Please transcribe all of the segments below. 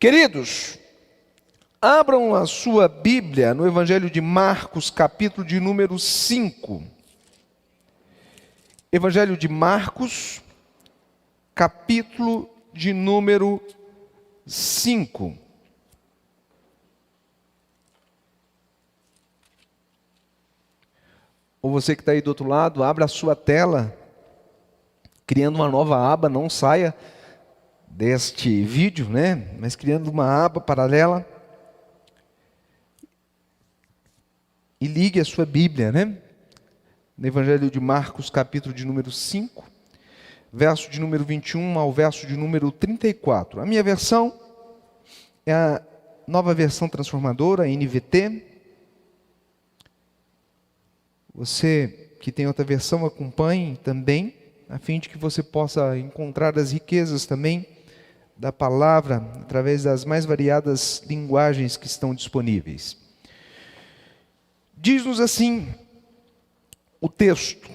Queridos, abram a sua Bíblia no Evangelho de Marcos, capítulo de número 5. Evangelho de Marcos, capítulo de número 5. Ou você que está aí do outro lado, abra a sua tela, criando uma nova aba, não saia deste vídeo, mas criando uma aba paralela. E ligue a sua Bíblia, no Evangelho de Marcos, capítulo de número 5, verso de número 21 ao verso de número 34. A minha versão é a Nova Versão Transformadora, NVT. Você que tem outra versão, acompanhe também, a fim de que você possa encontrar as riquezas também da palavra, através das mais variadas linguagens que estão disponíveis. Diz-nos assim o texto: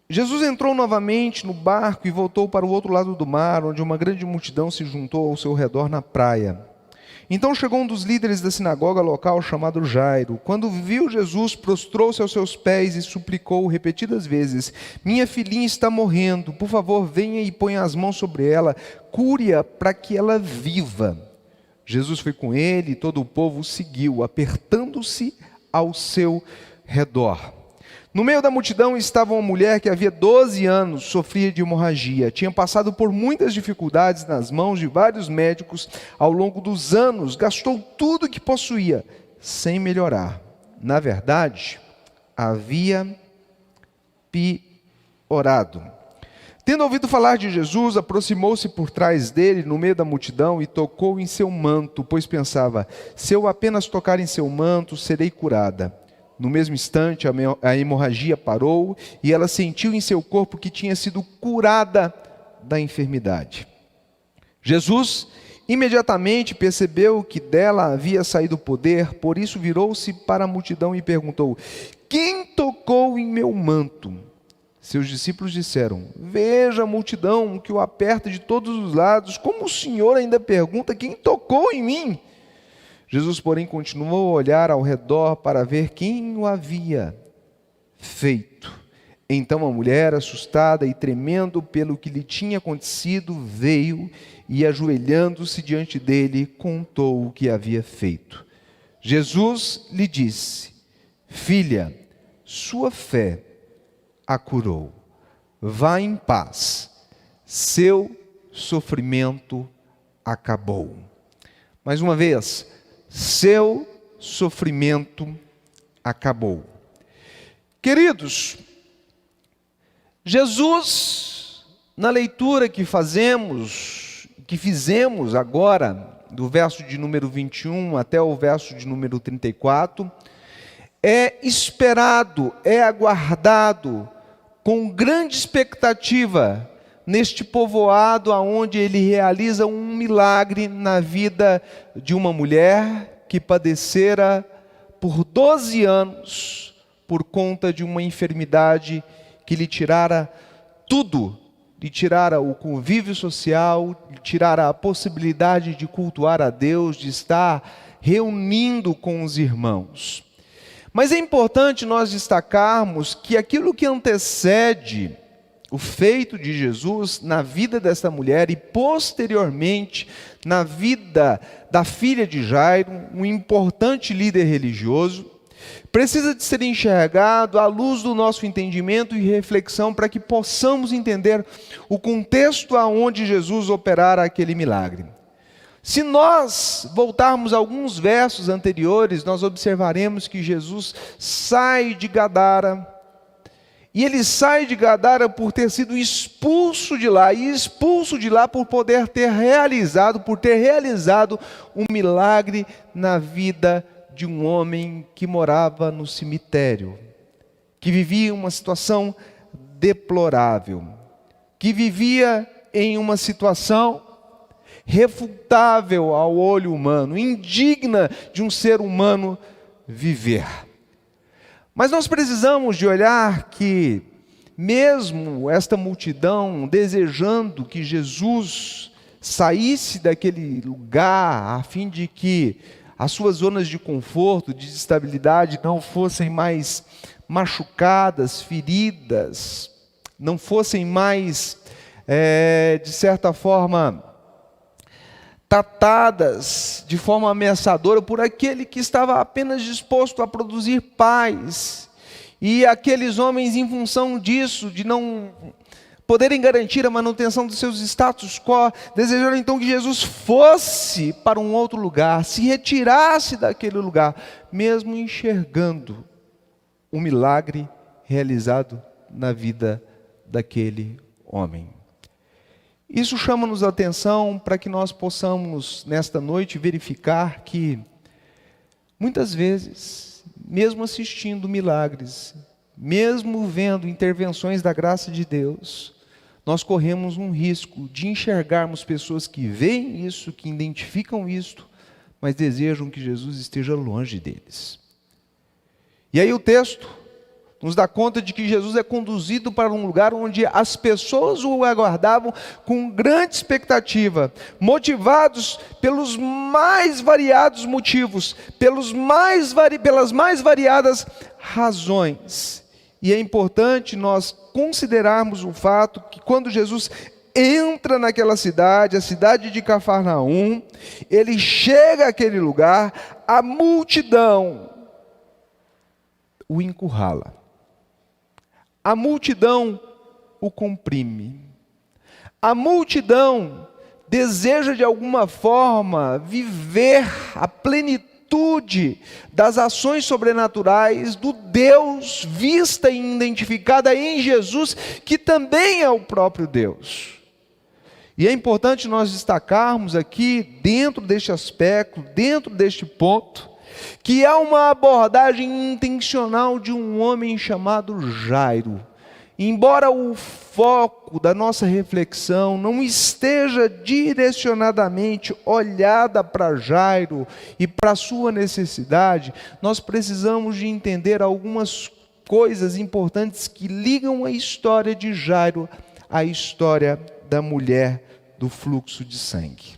Jesus entrou novamente no barco e voltou para o outro lado do mar, onde uma grande multidão se juntou ao seu redor na praia. Então chegou um dos líderes da sinagoga local, chamado Jairo. Quando viu Jesus, prostrou-se aos seus pés e suplicou repetidas vezes: minha filhinha está morrendo, por favor, venha e ponha as mãos sobre ela, cure-a para que ela viva. Jesus foi com ele e todo o povo o seguiu, apertando-se ao seu redor. No meio da multidão estava uma mulher que havia 12 anos sofria de hemorragia. Tinha passado por muitas dificuldades nas mãos de vários médicos ao longo dos anos. Gastou tudo o que possuía, sem melhorar. Na verdade, havia piorado. Tendo ouvido falar de Jesus, aproximou-se por trás dele, no meio da multidão, e tocou em seu manto, pois pensava: se eu apenas tocar em seu manto, serei curada. No mesmo instante, a hemorragia parou e ela sentiu em seu corpo que tinha sido curada da enfermidade. Jesus imediatamente percebeu que dela havia saído o poder, por isso virou-se para a multidão e perguntou: quem tocou em meu manto? Seus discípulos disseram: veja a multidão que o aperta de todos os lados, como o Senhor ainda pergunta: quem tocou em mim? Jesus, porém, continuou a olhar ao redor para ver quem o havia feito. Então a mulher, assustada e tremendo pelo que lhe tinha acontecido, veio e, ajoelhando-se diante dele, contou o que havia feito. Jesus lhe disse: filha, sua fé a curou. Vá em paz, seu sofrimento acabou. Mais uma vez, seu sofrimento acabou. Queridos, Jesus, na leitura que fizemos agora, do verso de número 21 até o verso de número 34, é esperado, é aguardado com grande expectativa neste povoado aonde ele realiza um milagre na vida de uma mulher que padecera por 12 anos por conta de uma enfermidade que lhe tirara tudo, lhe tirara o convívio social, lhe tirara a possibilidade de cultuar a Deus, de estar reunindo com os irmãos. Mas é importante nós destacarmos que aquilo que antecede o feito de Jesus na vida dessa mulher e posteriormente na vida da filha de Jairo, um importante líder religioso, precisa de ser enxergado à luz do nosso entendimento e reflexão para que possamos entender o contexto aonde Jesus operara aquele milagre. Se nós voltarmos a alguns versos anteriores, nós observaremos que Jesus sai de Gadara. E ele sai de Gadara por ter sido expulso de lá, e expulso de lá por ter realizado um milagre na vida de um homem que morava no cemitério, que vivia uma situação deplorável, que vivia em uma situação refutável ao olho humano, indigna de um ser humano viver. Mas nós precisamos de olhar que, mesmo esta multidão desejando que Jesus saísse daquele lugar a fim de que as suas zonas de conforto, de estabilidade não fossem mais machucadas, feridas, não fossem mais, de certa forma, tratadas de forma ameaçadora por aquele que estava apenas disposto a produzir paz. E aqueles homens, em função disso, de não poderem garantir a manutenção dos seus status quo, desejaram então que Jesus fosse para um outro lugar, se retirasse daquele lugar, mesmo enxergando o milagre realizado na vida daquele homem. Isso chama-nos a atenção para que nós possamos, nesta noite, verificar que, muitas vezes, mesmo assistindo milagres, mesmo vendo intervenções da graça de Deus, nós corremos um risco de enxergarmos pessoas que veem isso, que identificam isto, mas desejam que Jesus esteja longe deles. E aí o texto nos dá conta de que Jesus é conduzido para um lugar onde as pessoas o aguardavam com grande expectativa, motivados pelos mais variados motivos, pelas mais variadas razões. E é importante nós considerarmos o fato que quando Jesus entra naquela cidade, a cidade de Cafarnaum, ele chega àquele lugar, a multidão o encurrala. A multidão o comprime. A multidão deseja de alguma forma viver a plenitude das ações sobrenaturais do Deus vista e identificada em Jesus, que também é o próprio Deus. E é importante nós destacarmos aqui, dentro deste aspecto, dentro deste ponto, que há uma abordagem intencional de um homem chamado Jairo. Embora o foco da nossa reflexão não esteja direcionadamente olhada para Jairo e para a sua necessidade, nós precisamos de entender algumas coisas importantes que ligam a história de Jairo à história da mulher do fluxo de sangue.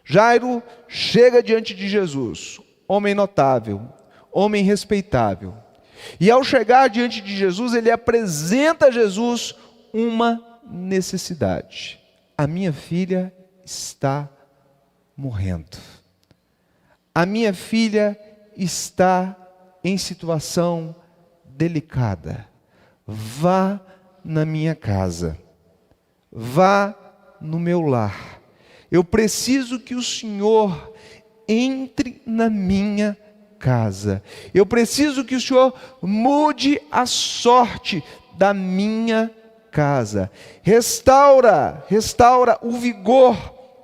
Jairo chega diante de Jesus, homem notável, homem respeitável. E ao chegar diante de Jesus, ele apresenta a Jesus uma necessidade. A minha filha está morrendo. A minha filha está em situação delicada. Vá na minha casa. Vá no meu lar. Eu preciso que o Senhor entre na minha casa. Eu preciso que o Senhor mude a sorte da minha casa. Restaura o vigor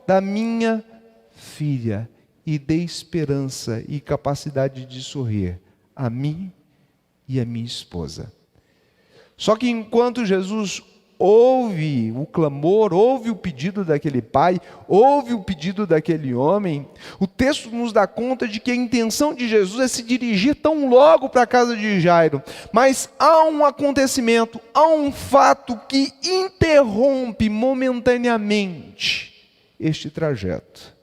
da minha filha e dê esperança e capacidade de sorrir a mim e a minha esposa. Só que enquanto Jesus ouve o clamor, ouve o pedido daquele pai, ouve o pedido daquele homem, o texto nos dá conta de que a intenção de Jesus é se dirigir tão logo para a casa de Jairo, mas há um acontecimento, há um fato que interrompe momentaneamente este trajeto.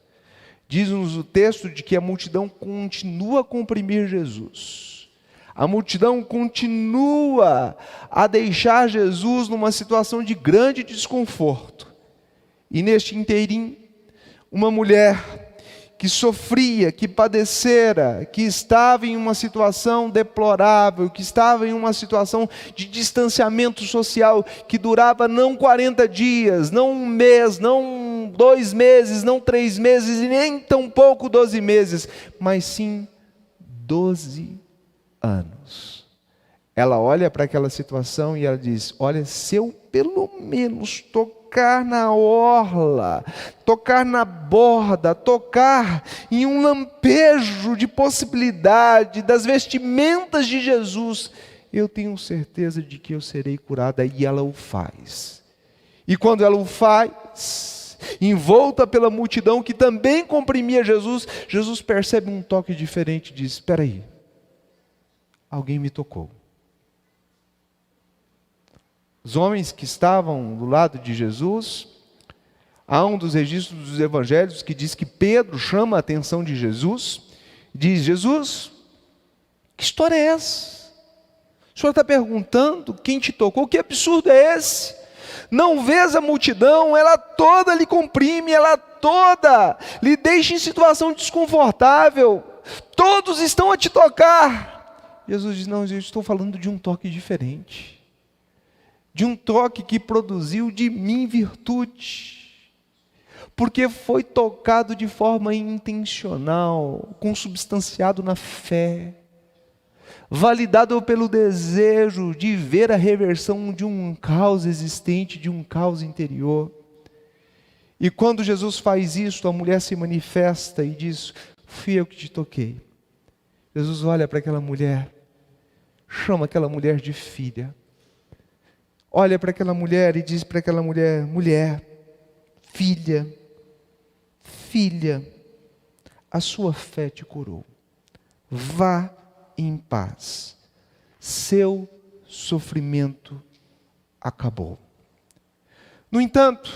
Diz-nos o texto de que a multidão continua a comprimir Jesus. A multidão continua a deixar Jesus numa situação de grande desconforto. E neste inteirinho, uma mulher que sofria, que padecera, que estava em uma situação deplorável, que estava em uma situação de distanciamento social, que durava não 40 dias, não um mês, não 2 meses, não 3 meses, e nem tão pouco 12 meses, mas sim 12 anos. Ela olha para aquela situação e ela diz: olha, se eu pelo menos tocar na orla, tocar na borda, tocar em um lampejo de possibilidade das vestimentas de Jesus, eu tenho certeza de que eu serei curada. E ela o faz. E quando ela o faz, envolta pela multidão que também comprimia Jesus, Jesus percebe um toque diferente e diz: espera aí, alguém me tocou. Os homens que estavam do lado de Jesus Há um dos registros dos evangelhos que diz que Pedro chama a atenção de Jesus, diz: Jesus, que história é essa? O senhor está perguntando quem te tocou? Que absurdo é esse? Não vês a multidão? Ela toda lhe comprime, ela toda lhe deixa em situação desconfortável. Todos estão a te tocar. Jesus diz: não, eu estou falando de um toque diferente. De um toque que produziu de mim virtude. Porque foi tocado de forma intencional, consubstanciado na fé, validado pelo desejo de ver a reversão de um caos existente, de um caos interior. E quando Jesus faz isso, a mulher se manifesta e diz: fui eu que te toquei. Jesus olha para aquela mulher, chama aquela mulher de filha, olha para aquela mulher e diz para aquela mulher: mulher, filha, filha, a sua fé te curou. Vá em paz. Seu sofrimento acabou. No entanto,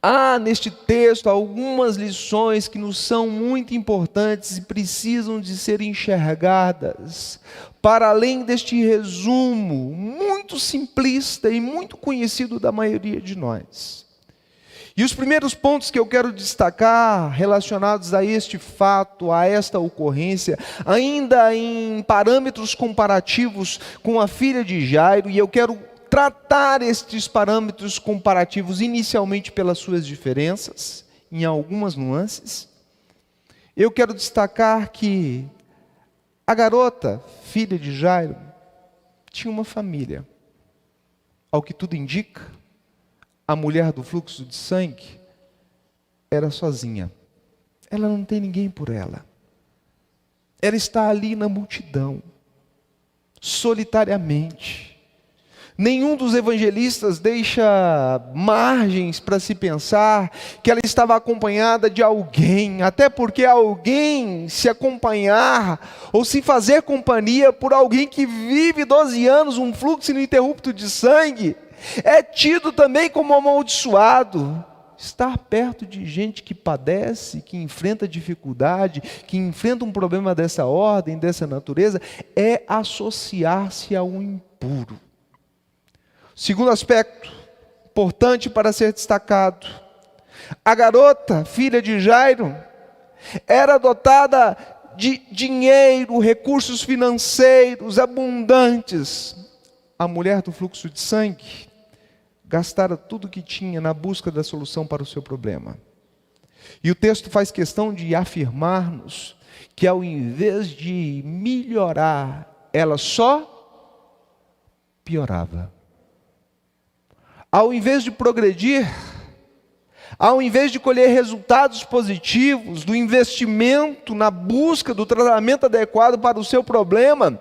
há neste texto algumas lições que nos são muito importantes e precisam de ser enxergadas, para além deste resumo muito simplista e muito conhecido da maioria de nós. E os primeiros pontos que eu quero destacar relacionados a este fato, a esta ocorrência, ainda em parâmetros comparativos com a filha de Jairo, e eu quero tratar estes parâmetros comparativos inicialmente pelas suas diferenças, em algumas nuances. Eu quero destacar que a garota, filha de Jairo, tinha uma família. Ao que tudo indica, a mulher do fluxo de sangue era sozinha. Ela não tem ninguém por ela. Ela está ali na multidão, solitariamente. Nenhum dos evangelistas deixa margens para se pensar que ela estava acompanhada de alguém, até porque alguém se acompanhar ou se fazer companhia por alguém que vive 12 anos um fluxo ininterrupto de sangue, é tido também como amaldiçoado. Estar perto de gente que padece, que enfrenta dificuldade, que enfrenta um problema dessa ordem, dessa natureza, é associar-se a um impuro. Segundo aspecto importante para ser destacado: a garota, filha de Jairo, era dotada de dinheiro, recursos financeiros abundantes. A mulher do fluxo de sangue gastara tudo o que tinha na busca da solução para o seu problema. E o texto faz questão de afirmar-nos que, ao invés de melhorar, ela só piorava. Ao invés de progredir, ao invés de colher resultados positivos do investimento na busca do tratamento adequado para o seu problema,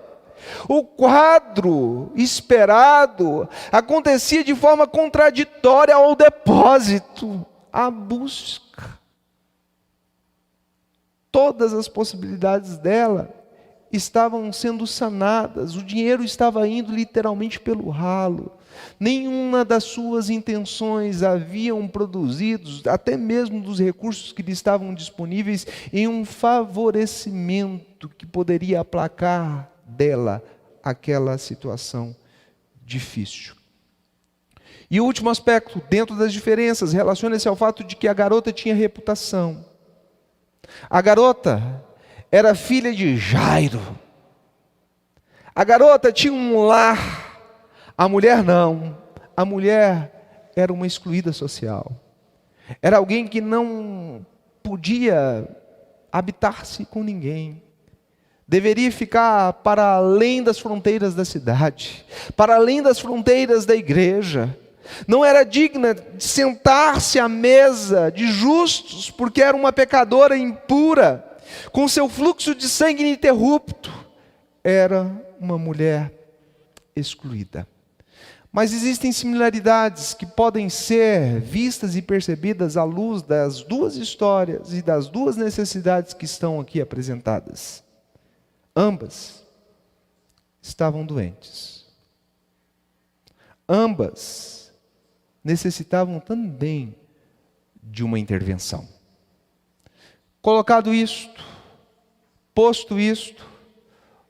o quadro esperado acontecia de forma contraditória ao depósito, à busca. Todas as possibilidades dela estavam sendo sanadas, o dinheiro estava indo literalmente pelo ralo. Nenhuma das suas intenções haviam produzido, até mesmo dos recursos que lhe estavam disponíveis, em um favorecimento que poderia aplacar dela aquela situação difícil. E o último aspecto, dentro das diferenças, relaciona-se ao fato de que a garota tinha reputação. A garota era filha de Jairo. A garota tinha um lar. A mulher não. A mulher era uma excluída social. Era alguém que não podia habitar-se com ninguém. Deveria ficar para além das fronteiras da cidade, para além das fronteiras da igreja. Não era digna de sentar-se à mesa de justos, porque era uma pecadora impura, com seu fluxo de sangue ininterrupto. Era uma mulher excluída. Mas existem similaridades que podem ser vistas e percebidas à luz das duas histórias e das duas necessidades que estão aqui apresentadas. Ambas estavam doentes. Ambas necessitavam também de uma intervenção. Colocado isto, posto isto,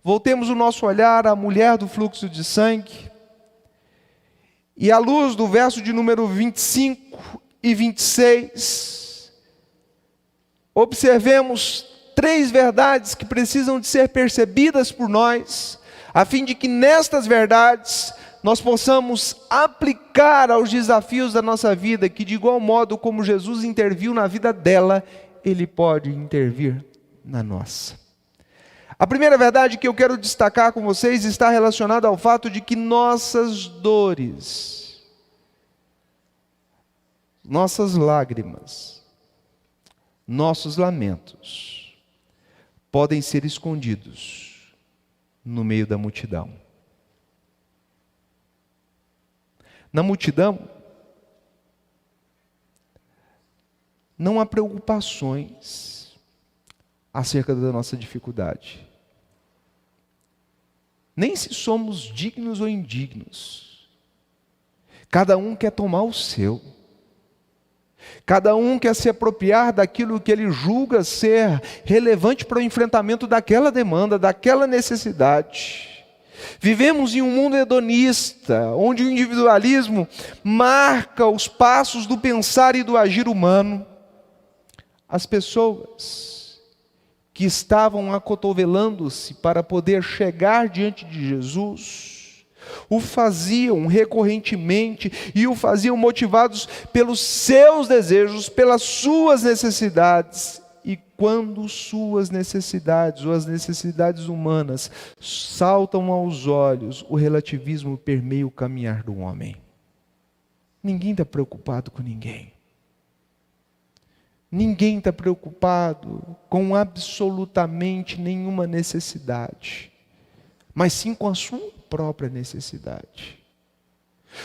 voltemos o nosso olhar à mulher do fluxo de sangue, e à luz do verso de número 25 e 26, observemos 3 verdades que precisam de ser percebidas por nós, a fim de que nestas verdades nós possamos aplicar aos desafios da nossa vida, que de igual modo como Jesus interviu na vida dela, Ele pode intervir na nossa. A primeira verdade que eu quero destacar com vocês está relacionada ao fato de que nossas dores, nossas lágrimas, nossos lamentos, podem ser escondidos no meio da multidão. Na multidão, não há preocupações acerca da nossa dificuldade. Nem se somos dignos ou indignos. Cada um quer tomar o seu. Cada um quer se apropriar daquilo que ele julga ser relevante para o enfrentamento daquela demanda, daquela necessidade. Vivemos em um mundo hedonista, onde o individualismo marca os passos do pensar e do agir humano. As pessoas que estavam acotovelando-se para poder chegar diante de Jesus, o faziam recorrentemente e o faziam motivados pelos seus desejos, pelas suas necessidades. E quando suas necessidades ou as necessidades humanas saltam aos olhos, o relativismo permeia o caminhar do homem. Ninguém está preocupado com ninguém. Ninguém está preocupado com absolutamente nenhuma necessidade, mas sim com a sua própria necessidade.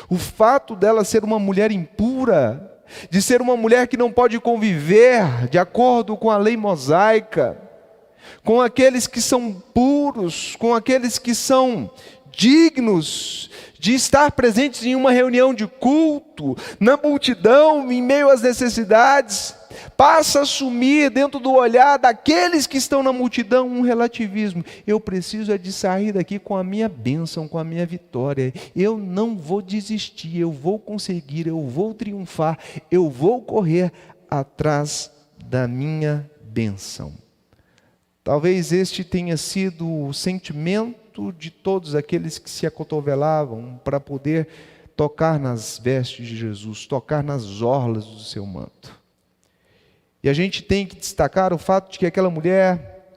O fato dela ser uma mulher impura, de ser uma mulher que não pode conviver de acordo com a lei mosaica, com aqueles que são puros, com aqueles que são dignos de estar presentes em uma reunião de culto, na multidão, em meio às necessidades, passa a assumir dentro do olhar daqueles que estão na multidão um relativismo. Eu preciso é de sair daqui com a minha bênção, com a minha vitória. Eu não vou desistir, eu vou conseguir, eu vou triunfar, eu vou correr atrás da minha bênção. Talvez este tenha sido o sentimento de todos aqueles que se acotovelavam para poder tocar nas vestes de Jesus, tocar nas orlas do seu manto. E a gente tem que destacar o fato de que aquela mulher,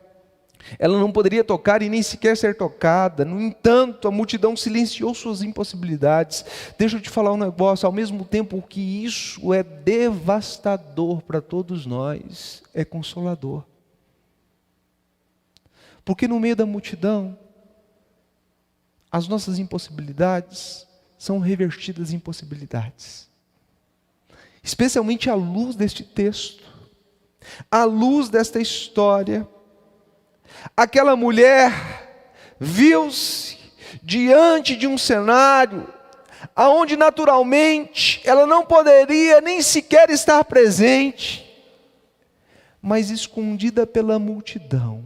ela não poderia tocar e nem sequer ser tocada. No entanto, a multidão silenciou suas impossibilidades. Deixa eu te falar um negócio, ao mesmo tempo que isso é devastador para todos nós, é consolador. Porque no meio da multidão, as nossas impossibilidades são revertidas em possibilidades. Especialmente à luz deste texto, à luz desta história, aquela mulher viu-se diante de um cenário aonde naturalmente ela não poderia nem sequer estar presente, mas escondida pela multidão,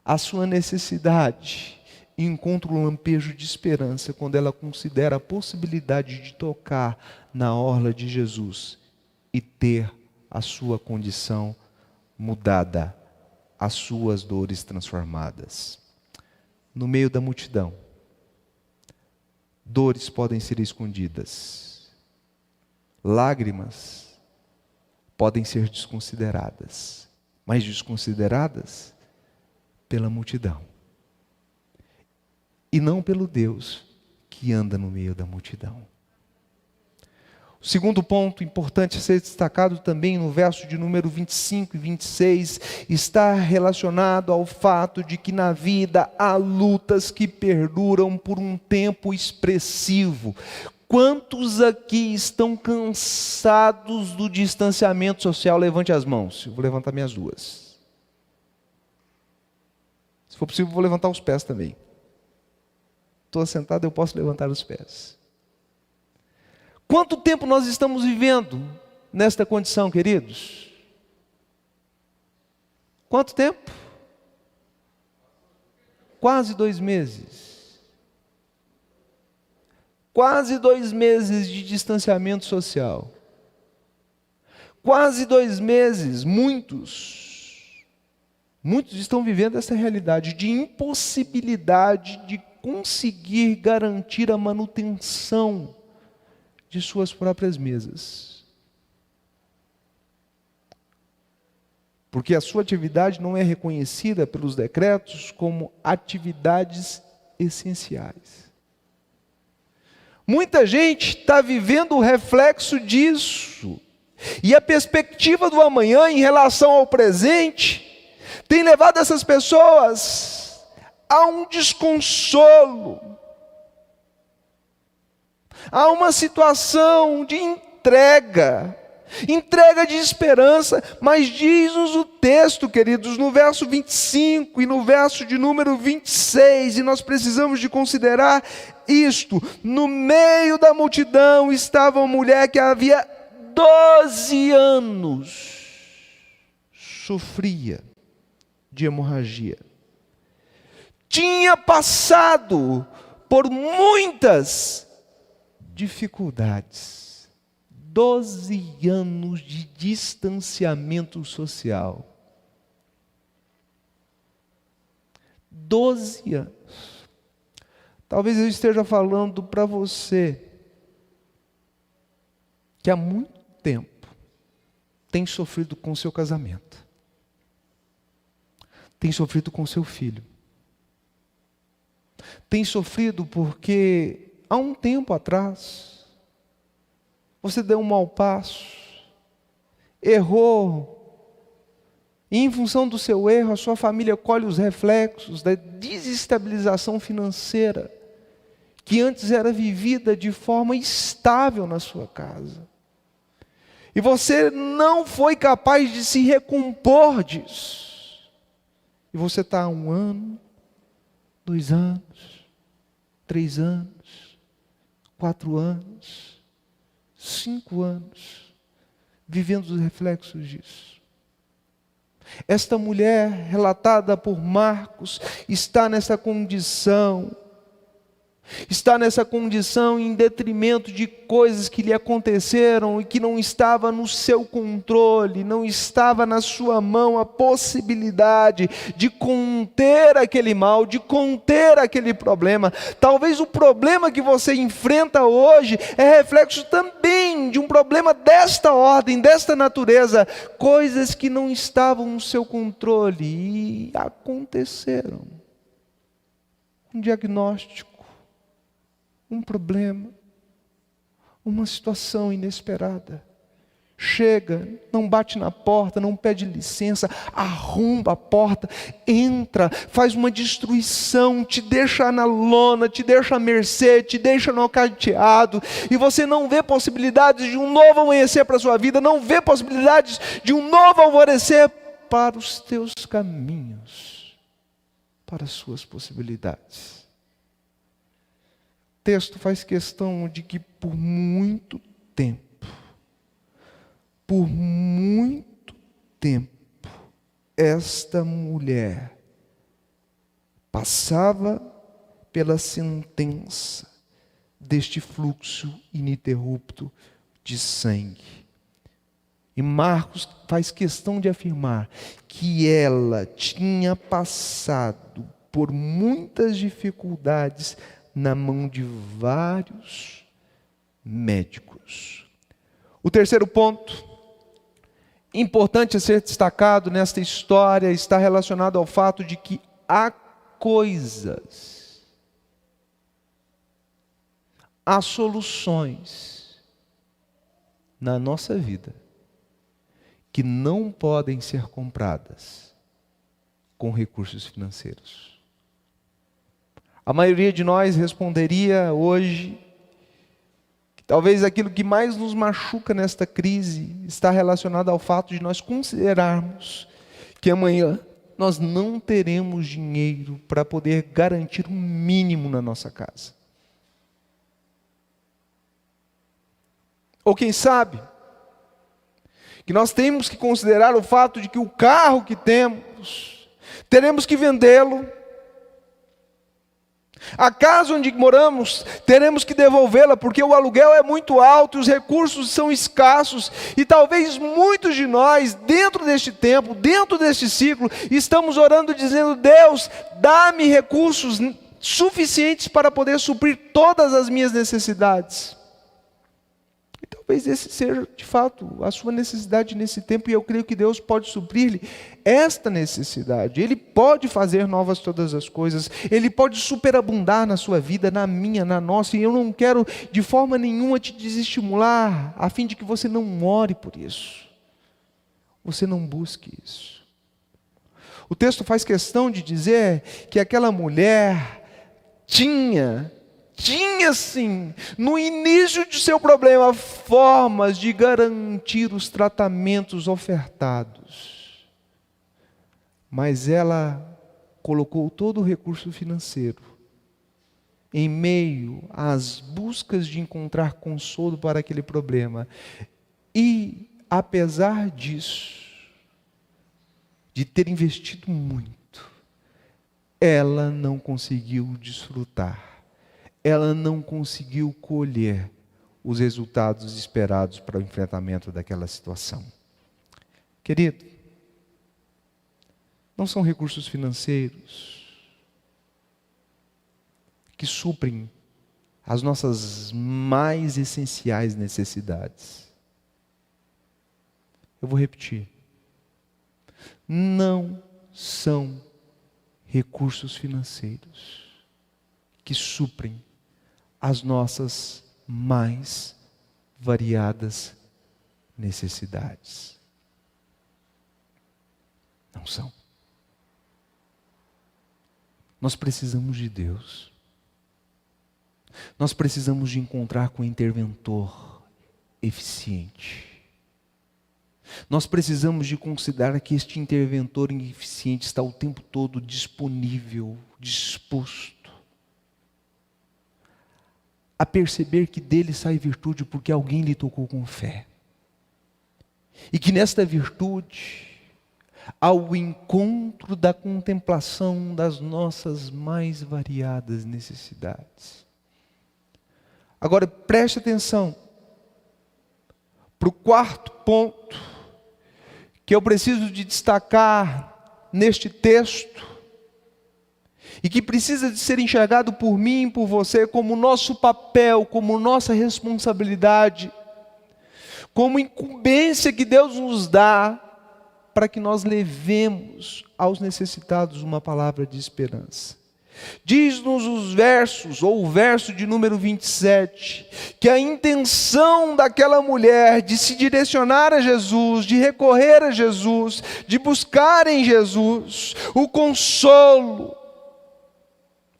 a sua necessidade encontra um lampejo de esperança quando ela considera a possibilidade de tocar na orla de Jesus e ter a sua condição mudada, as suas dores transformadas. No meio da multidão, dores podem ser escondidas, lágrimas podem ser desconsideradas, mas desconsideradas pela multidão. E não pelo Deus que anda no meio da multidão. O segundo ponto importante a ser destacado também no verso de número 25 e 26 está relacionado ao fato de que na vida há lutas que perduram por um tempo expressivo. Quantos aqui estão cansados do distanciamento social? Levante as mãos. Eu vou levantar minhas duas. Se for possível, vou levantar os pés também. Estou sentado, eu posso levantar os pés. Quanto tempo nós estamos vivendo nesta condição, queridos? Quanto tempo? Quase 2 meses. Quase 2 meses de distanciamento social. Quase 2 meses, muitos estão vivendo essa realidade de impossibilidade de conseguir garantir a manutenção de suas próprias mesas. Porque a sua atividade não é reconhecida pelos decretos como atividades essenciais. Muita gente está vivendo o reflexo disso. E a perspectiva do amanhã em relação ao presente tem levado essas pessoas a um desconsolo, a uma situação de entrega de esperança. Mas diz-nos o texto, queridos, no verso 25 e no verso de número 26, e nós precisamos de considerar isto: no meio da multidão estava uma mulher que havia 12 anos sofria de hemorragia. Tinha passado por muitas dificuldades. 12 anos de distanciamento social. 12 anos. Talvez eu esteja falando para você que há muito tempo tem sofrido com o seu casamento, tem sofrido com o seu filho, tem sofrido porque há um tempo atrás você deu um mau passo, errou, e em função do seu erro a sua família colhe os reflexos da desestabilização financeira que antes era vivida de forma estável na sua casa. E você não foi capaz de se recompor disso. E você está há 1 ano, 2 anos, 3 anos, 4 anos, 5 anos, vivendo os reflexos disso. Esta mulher, relatada por Marcos, está nessa condição em detrimento de coisas que lhe aconteceram e que não estava no seu controle, não estava na sua mão a possibilidade de conter aquele mal, de conter aquele problema. Talvez o problema que você enfrenta hoje é reflexo também de um problema desta ordem, desta natureza, coisas que não estavam no seu controle e aconteceram. Um diagnóstico, um problema, uma situação inesperada. Chega, não bate na porta, não pede licença, arromba a porta, entra, faz uma destruição, te deixa na lona, te deixa à mercê, te deixa nocauteado, e você não vê possibilidades de um novo amanhecer para a sua vida, não vê possibilidades de um novo alvorecer para os teus caminhos, para as suas possibilidades. O texto faz questão de que por muito tempo, esta mulher passava pela sentença deste fluxo ininterrupto de sangue. E Marcos faz questão de afirmar que ela tinha passado por muitas dificuldades na mão de vários médicos. O terceiro ponto, importante a ser destacado nesta história, está relacionado ao fato de que há coisas, há soluções na nossa vida que não podem ser compradas com recursos financeiros. A maioria de nós responderia hoje que talvez aquilo que mais nos machuca nesta crise está relacionado ao fato de nós considerarmos que amanhã nós não teremos dinheiro para poder garantir um mínimo na nossa casa. Ou quem sabe, que nós temos que considerar o fato de que o carro que temos, teremos que vendê-lo. A casa onde moramos, teremos que devolvê-la, porque o aluguel é muito alto e os recursos são escassos. E talvez muitos de nós, dentro deste tempo, dentro deste ciclo, estamos orando dizendo: Deus, dá-me recursos suficientes para poder suprir todas as minhas necessidades. E talvez esse seja, de fato, a sua necessidade nesse tempo, e eu creio que Deus pode suprir-lhe esta necessidade. Ele pode fazer novas todas as coisas, Ele pode superabundar na sua vida, na minha, na nossa, e eu não quero de forma nenhuma te desestimular, a fim de que você não ore por isso, você não busque isso. O texto faz questão de dizer que aquela mulher tinha sim, no início de seu problema, formas de garantir os tratamentos ofertados. Mas ela colocou todo o recurso financeiro em meio às buscas de encontrar consolo para aquele problema. E, apesar disso, de ter investido muito, ela não conseguiu desfrutar. Ela não conseguiu colher os resultados esperados para o enfrentamento daquela situação. Querido, não são recursos financeiros que suprem as nossas mais essenciais necessidades. Eu vou repetir. Não são recursos financeiros que suprem as nossas mais variadas necessidades. Não são. Nós precisamos de Deus. Nós precisamos de encontrar com um interventor eficiente. Nós precisamos de considerar que este interventor eficiente está o tempo todo disponível, disposto a perceber que dele sai virtude porque alguém lhe tocou com fé. E que nesta virtude, ao encontro da contemplação das nossas mais variadas necessidades. Agora preste atenção para o quarto ponto que eu preciso de destacar neste texto, e que precisa de ser enxergado por mim e por você como nosso papel, como nossa responsabilidade, como incumbência que Deus nos dá, para que nós levemos aos necessitados uma palavra de esperança. Diz-nos os versos, ou o verso de número 27, que a intenção daquela mulher de se direcionar a Jesus, de recorrer a Jesus, de buscar em Jesus o consolo,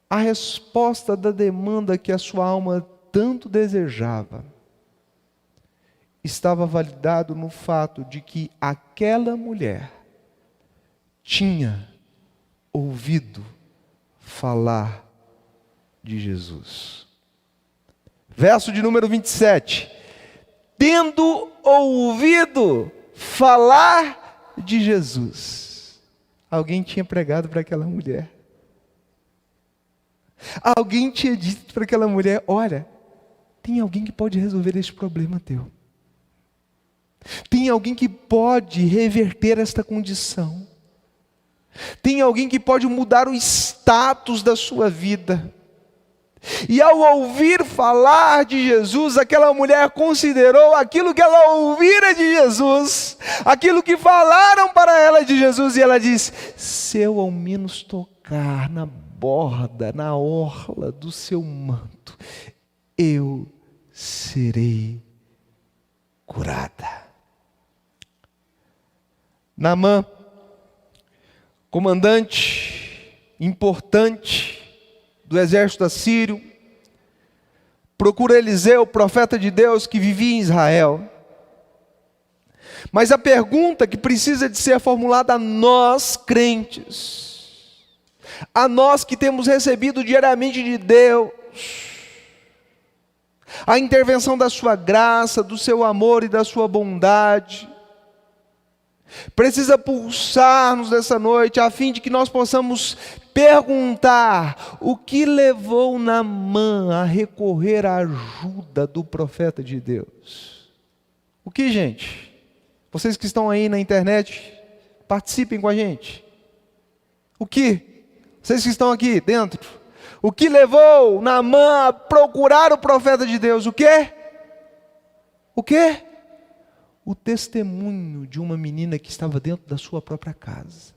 a resposta da demanda que a sua alma tanto desejava, estava validado no fato de que aquela mulher tinha ouvido falar de Jesus. Verso de número 27. Tendo ouvido falar de Jesus. Alguém tinha pregado para aquela mulher. Alguém tinha dito para aquela mulher: olha, tem alguém que pode resolver este problema teu. Tem alguém que pode reverter esta condição. Tem alguém que pode mudar o status da sua vida. E ao ouvir falar de Jesus, aquela mulher considerou aquilo que ela ouvira de Jesus, aquilo que falaram para ela de Jesus, e ela diz: se eu ao menos tocar na borda, na orla do seu manto, eu serei curada. Naamã, comandante importante do exército assírio, procura Eliseu, profeta de Deus que vivia em Israel. Mas a pergunta que precisa de ser formulada a nós crentes, a nós que temos recebido diariamente de Deus a intervenção da sua graça, do seu amor e da sua bondade, precisa pulsar-nos nessa noite, a fim de que nós possamos perguntar o que levou Naamã a recorrer à ajuda do profeta de Deus. O que, gente? Vocês que estão aí na internet, participem com a gente. O que? Vocês que estão aqui dentro, o que levou Naamã a procurar o profeta de Deus? O quê? O quê? O testemunho de uma menina que estava dentro da sua própria casa.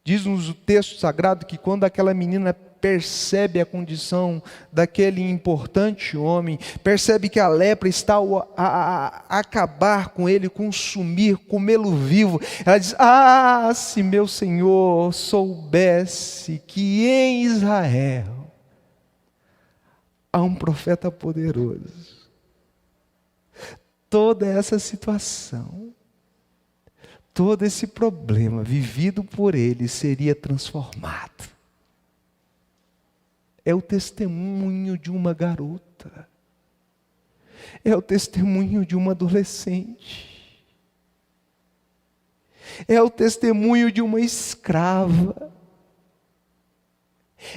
Diz-nos o texto sagrado que quando aquela menina percebe a condição daquele importante homem, percebe que a lepra está a acabar com ele, consumir, comê-lo vivo, ela diz: ah, se meu Senhor soubesse que em Israel há um profeta poderoso, toda essa situação, todo esse problema vivido por ele seria transformado. É o testemunho de uma garota. É o testemunho de uma adolescente. É o testemunho de uma escrava.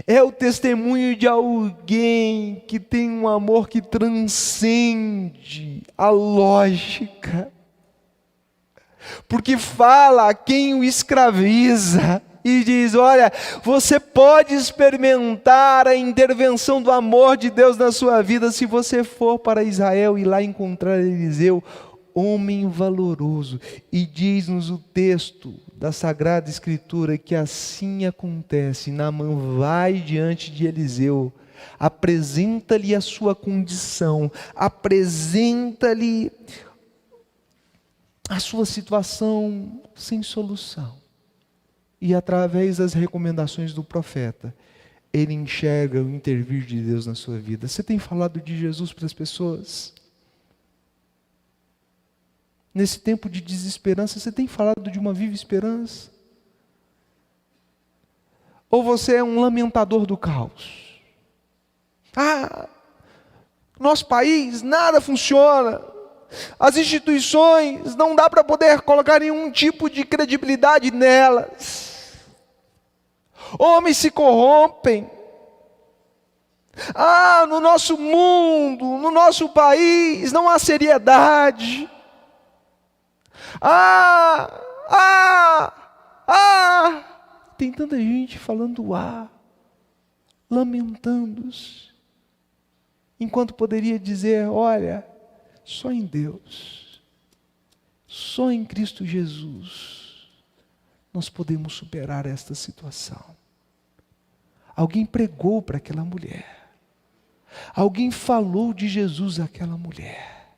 É o testemunho de alguém que tem um amor que transcende a lógica. Porque fala a quem o escraviza e diz: olha, você pode experimentar a intervenção do amor de Deus na sua vida se você for para Israel e lá encontrar Eliseu, homem valoroso. E diz-nos o texto da Sagrada Escritura que assim acontece. Naamã vai diante de Eliseu, apresenta-lhe a sua condição, apresenta-lhe a sua situação sem solução. E através das recomendações do profeta, ele enxerga o intervir de Deus na sua vida. Você tem falado de Jesus para as pessoas? Nesse tempo de desesperança, você tem falado de uma viva esperança? Ou você é um lamentador do caos? Ah, nosso país, nada funciona. As instituições, não dá para poder colocar nenhum tipo de credibilidade nelas. Homens se corrompem. Ah, no nosso mundo, no nosso país, não há seriedade. Tem tanta gente falando lamentando-se, enquanto poderia dizer: olha, só em Deus, só em Cristo Jesus, nós podemos superar esta situação. Alguém pregou para aquela mulher, alguém falou de Jesus àquela mulher.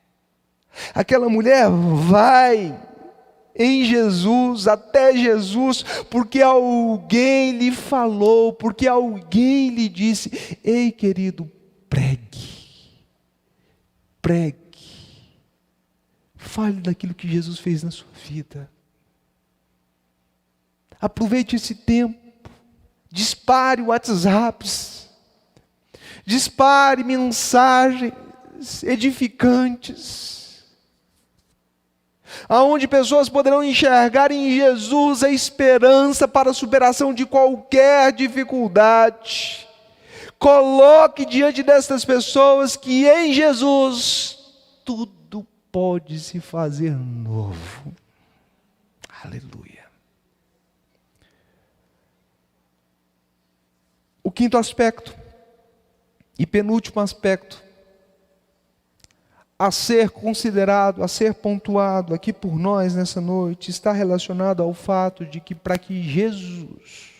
Aquela mulher vai em Jesus, até Jesus, porque alguém lhe falou, porque alguém lhe disse: ei, querido, pregue, fale daquilo que Jesus fez na sua vida. Aproveite esse tempo, dispare WhatsApps, dispare mensagens edificantes, aonde pessoas poderão enxergar em Jesus a esperança para a superação de qualquer dificuldade. Coloque diante destas pessoas que em Jesus tudo pode se fazer novo. Aleluia. O quinto aspecto e penúltimo aspecto a ser considerado, a ser pontuado aqui por nós nessa noite, está relacionado ao fato de que para que Jesus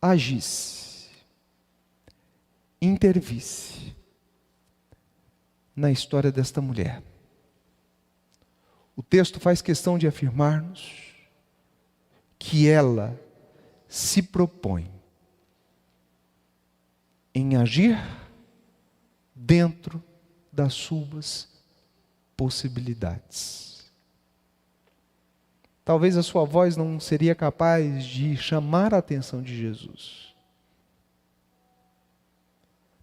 agisse, intervisse na história desta mulher, o texto faz questão de afirmar-nos que ela se propõe em agir dentro das suas possibilidades. Talvez a sua voz não seria capaz de chamar a atenção de Jesus.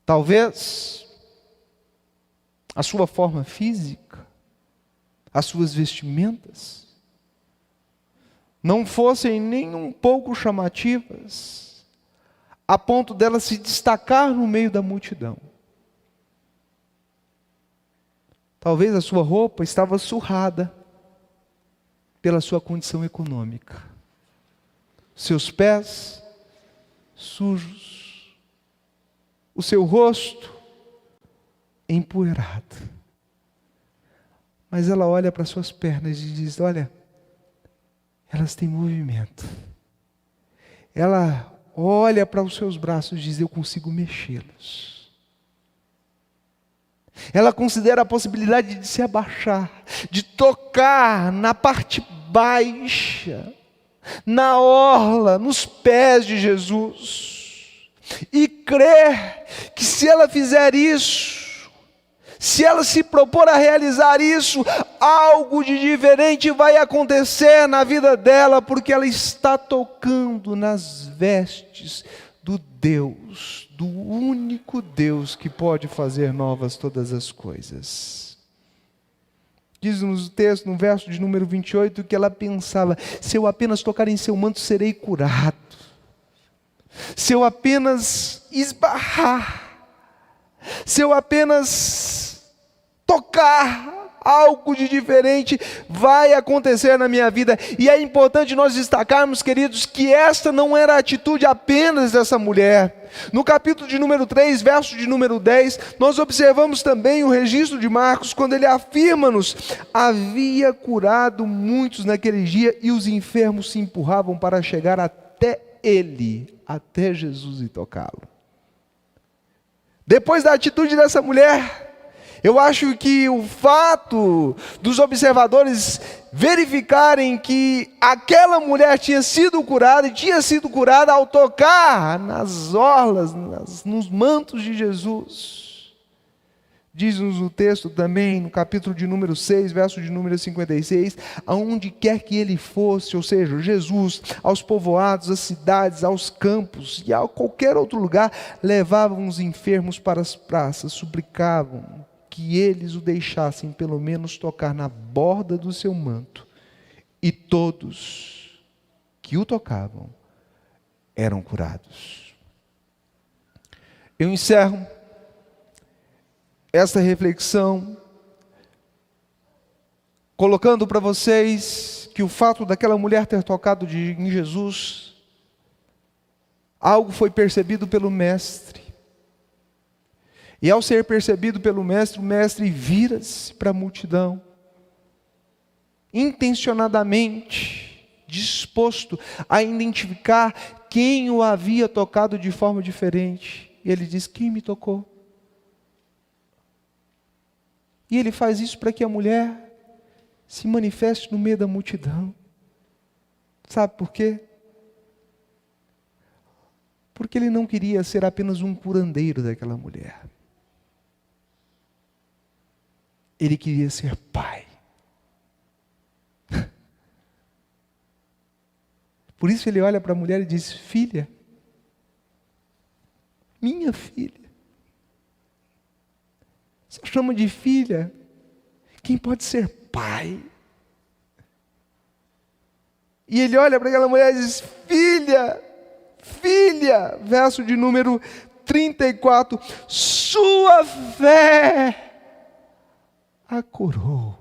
Talvez a sua forma física, as suas vestimentas não fossem nem um pouco chamativas, a ponto dela se destacar no meio da multidão. Talvez a sua roupa estava surrada pela sua condição econômica. Seus pés sujos, o seu rosto empoeirado. Mas ela olha para suas pernas e diz: olha, elas têm movimento. Ela olha para os seus braços e diz: eu consigo mexê-los. Ela considera a possibilidade de se abaixar, de tocar na parte baixa, na orla, nos pés de Jesus, e crer que se ela fizer isso, se ela se propor a realizar isso, algo de diferente vai acontecer na vida dela, porque ela está tocando nas vestes do Deus, do único Deus que pode fazer novas todas as coisas. Diz-nos o texto, no verso de número 28, que ela pensava: se eu apenas tocar em seu manto, serei curado. Se eu apenas esbarrar, se eu apenas tocar, algo de diferente vai acontecer na minha vida. E é importante nós destacarmos, queridos, que esta não era a atitude apenas dessa mulher. No capítulo de número 3, verso de número 10, nós observamos também o registro de Marcos, quando ele afirma-nos: havia curado muitos naquele dia, e os enfermos se empurravam para chegar até ele, até Jesus, e tocá-lo. Depois da atitude dessa mulher, eu acho que o fato dos observadores verificarem que aquela mulher tinha sido curada, e tinha sido curada ao tocar nas orlas, nos mantos de Jesus. Diz-nos o texto também, no capítulo de número 6, verso de número 56, aonde quer que ele fosse, ou seja, Jesus, aos povoados, às cidades, aos campos e a qualquer outro lugar, levavam os enfermos para as praças, suplicavam que eles o deixassem pelo menos tocar na borda do seu manto, e todos que o tocavam eram curados. Eu encerro esta reflexão colocando para vocês que o fato daquela mulher ter tocado em Jesus, algo foi percebido pelo mestre. E ao ser percebido pelo mestre, o mestre vira-se para a multidão, intencionadamente disposto a identificar quem o havia tocado de forma diferente. E ele diz: quem me tocou? E ele faz isso para que a mulher se manifeste no meio da multidão. Sabe por quê? Porque ele não queria ser apenas um curandeiro daquela mulher. Ele queria ser pai. Por isso ele olha para a mulher e diz: filha, minha filha. Só chama de filha quem pode ser pai. E ele olha para aquela mulher e diz: filha, filha, verso de número 34, sua fé a curou.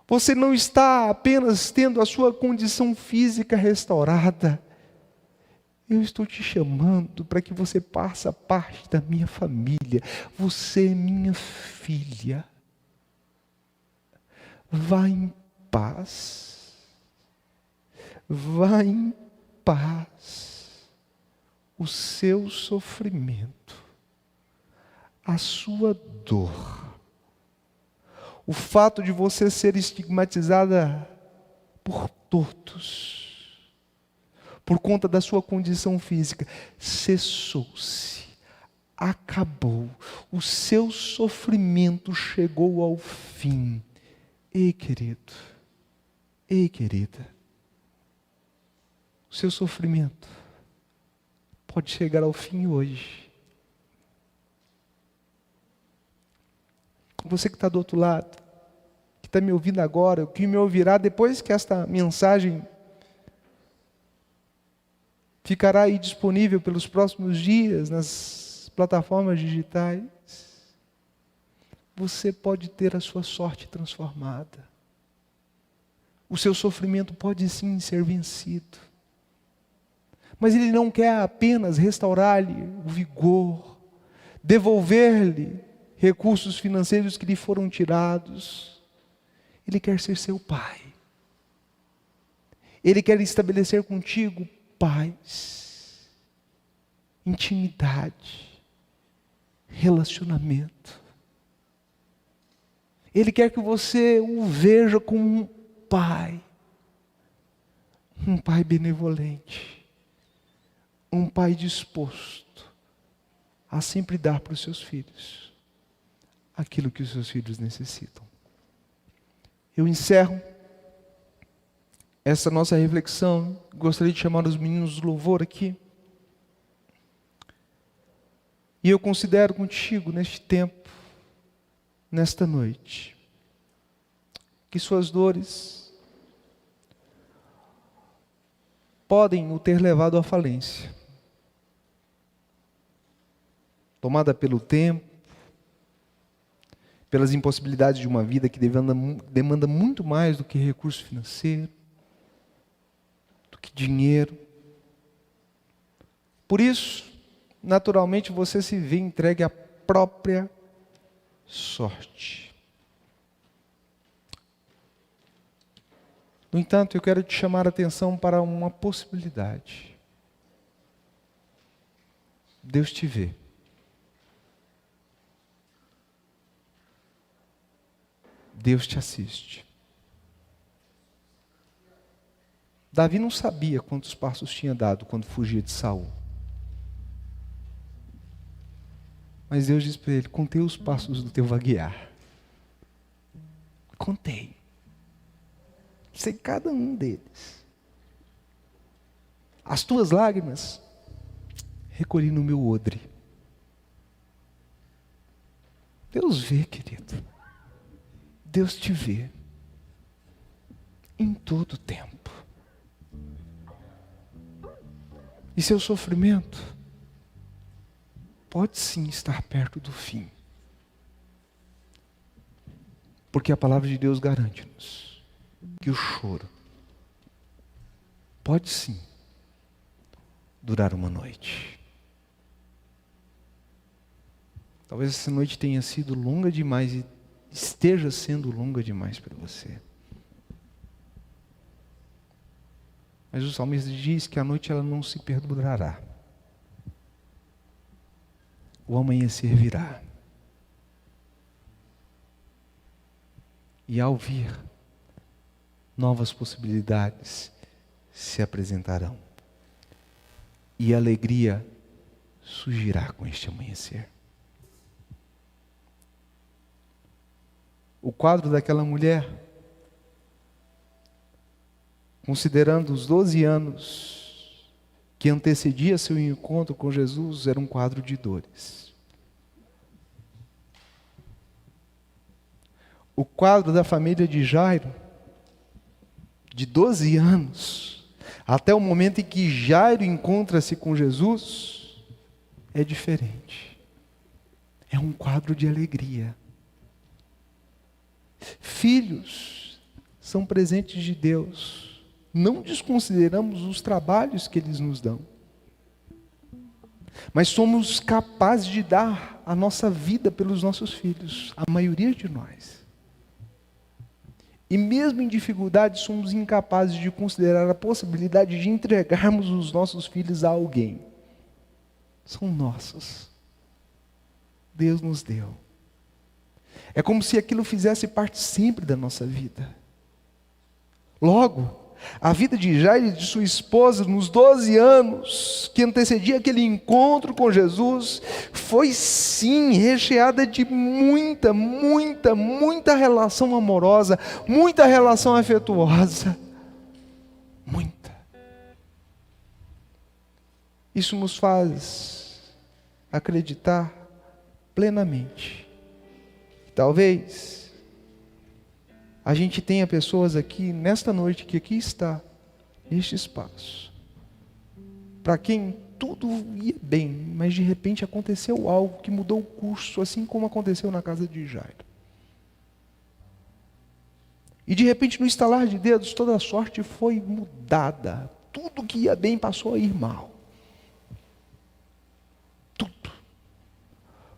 Você não está apenas tendo a sua condição física restaurada. Eu estou te chamando para que você faça parte da minha família. Você é minha filha. Vá em paz. Vá em paz. O seu sofrimento, a sua dor, o fato de você ser estigmatizada por todos, por conta da sua condição física, cessou-se, acabou, o seu sofrimento chegou ao fim. Ei, querido, ei, querida, o seu sofrimento pode chegar ao fim hoje. você que está do outro lado, que está me ouvindo agora, que me ouvirá depois que esta mensagem ficará aí disponível pelos próximos dias nas plataformas digitais, você pode ter a sua sorte transformada. O seu sofrimento pode sim ser vencido. Mas Ele não quer apenas restaurar-lhe o vigor, devolver-lhe recursos financeiros que lhe foram tirados. Ele quer ser seu Pai. Ele quer estabelecer contigo paz, intimidade, relacionamento. Ele quer que você o veja como um pai benevolente, um pai disposto a sempre dar para os seus filhos aquilo que os seus filhos necessitam. Eu encerro essa nossa reflexão. Gostaria de chamar os meninos do louvor aqui. E eu considero contigo neste tempo, nesta noite, que suas dores podem o ter levado à falência, tomada pelo tempo, pelas impossibilidades de uma vida que demanda muito mais do que recurso financeiro, do que dinheiro. Por isso, naturalmente, você se vê entregue à própria sorte. No entanto, eu quero te chamar a atenção para uma possibilidade. Deus te vê. Deus te assiste. Davi não sabia quantos passos tinha dado quando fugia de Saul. Mas Deus disse para ele: contei os passos do teu vaguear. Contei. Sei cada um deles. As tuas lágrimas recolhi no meu odre. Deus vê, querido. Deus te vê em todo tempo. E seu sofrimento pode sim estar perto do fim. Porque a palavra de Deus garante-nos que o choro pode sim durar uma noite. Talvez essa noite tenha sido longa demais e esteja sendo longa demais para você. Mas o salmista diz que a noite ela não se perdurará. O amanhecer virá. E ao vir, novas possibilidades se apresentarão. E a alegria surgirá com este amanhecer. O quadro daquela mulher, considerando os 12 anos que antecedia seu encontro com Jesus, era um quadro de dores. O quadro da família de Jairo, de 12 anos, até o momento em que Jairo encontra-se com Jesus, é diferente. É um quadro de alegria. Filhos são presentes de Deus. Não desconsideramos os trabalhos que eles nos dão. Mas somos capazes de dar a nossa vida pelos nossos filhos. A maioria de nós. E mesmo em dificuldade, somos incapazes de considerar a possibilidade de entregarmos os nossos filhos a alguém. São nossos. Deus nos deu. É como se aquilo fizesse parte sempre da nossa vida. Logo, a vida de Jairo e de sua esposa, nos 12 anos que antecedia aquele encontro com Jesus, foi sim recheada de muita relação amorosa, muita relação afetuosa. Muita. Isso nos faz acreditar plenamente Talvez a gente tenha pessoas aqui, nesta noite, que aqui está, neste espaço, para quem tudo ia bem, mas de repente aconteceu algo que mudou o curso, assim como aconteceu na casa de Jairo. E de repente, no estalar de dedos, toda a sorte foi mudada. Tudo que ia bem passou a ir mal. Tudo.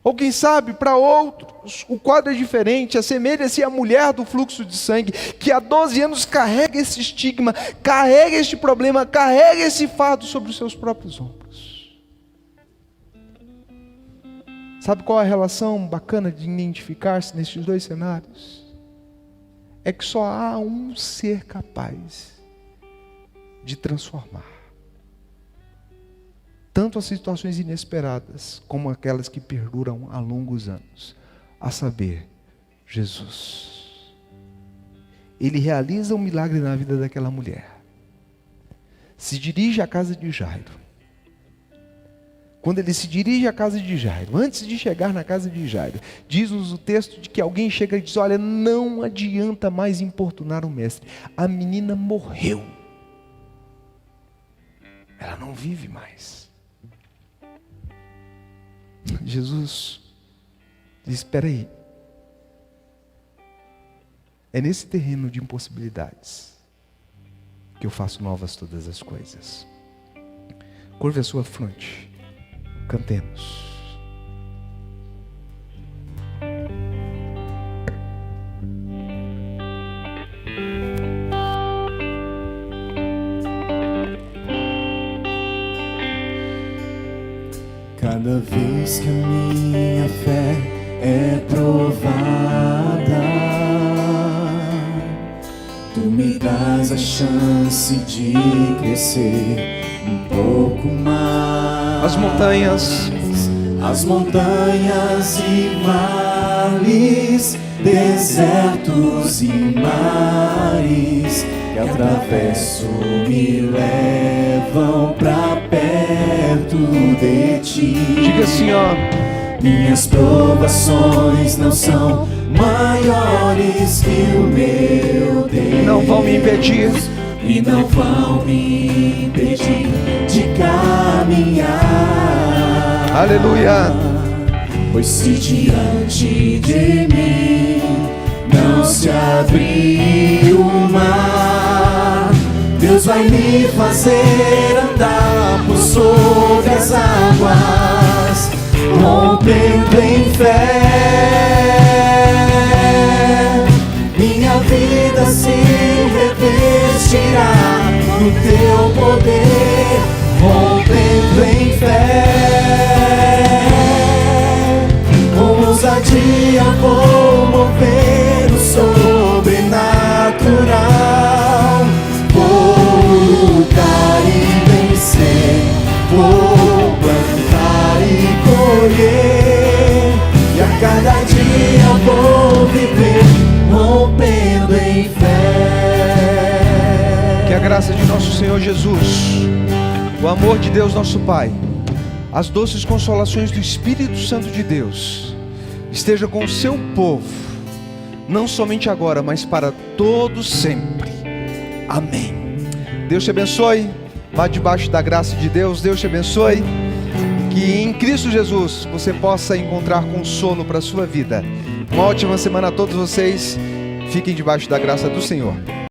Ou quem sabe, para outros, o quadro é diferente. Assemelha-se à mulher do fluxo de sangue, que há 12 anos carrega esse estigma, carrega este problema, carrega esse fardo sobre os seus próprios ombros. Sabe qual é a relação bacana de identificar-se nestes dois cenários? É que só há um ser capaz de transformar tanto as situações inesperadas como aquelas que perduram há longos anos, a saber, Jesus. Ele realiza um milagre na vida daquela mulher, se dirige à casa de Jairo. Quando ele se dirige à casa de Jairo, antes de chegar na casa de Jairo, diz-nos o texto de que alguém chega e diz: olha, não adianta mais importunar o mestre, a menina morreu, ela não vive mais. Jesus diz: espera aí, é nesse terreno de impossibilidades que eu faço novas todas as coisas. Curve a sua fronte. Cantemos. Cada vez que a minha fé é provada, tu me dás a chance de crescer um pouco mais. As montanhas e vales, desertos e mares que atravesso me levam pra perto de ti. Diga assim, ó: minhas provações não são maiores que o meu Deus. Não vão me impedir. E não vão me impedir de caminhar. Aleluia. Pois se diante de mim não se abrir o mar, Deus vai me fazer andar por sobre as águas, rompendo em fé. Minha vida se revestirá do teu poder, rompendo em fé. Com ousadia vou mover o sobrenatural. Vou lutar e vencer, vou plantar e colher, e a cada dia vou viver rompendo em fé. Que a graça de nosso Senhor Jesus, o amor de Deus nosso Pai, as doces consolações do Espírito Santo de Deus esteja com o seu povo, não somente agora, mas para todos sempre. Amém. Deus te abençoe. Vá debaixo da graça de Deus. Deus te abençoe. Que em Cristo Jesus você possa encontrar consolo para a sua vida. Uma ótima semana a todos vocês. Fiquem debaixo da graça do Senhor.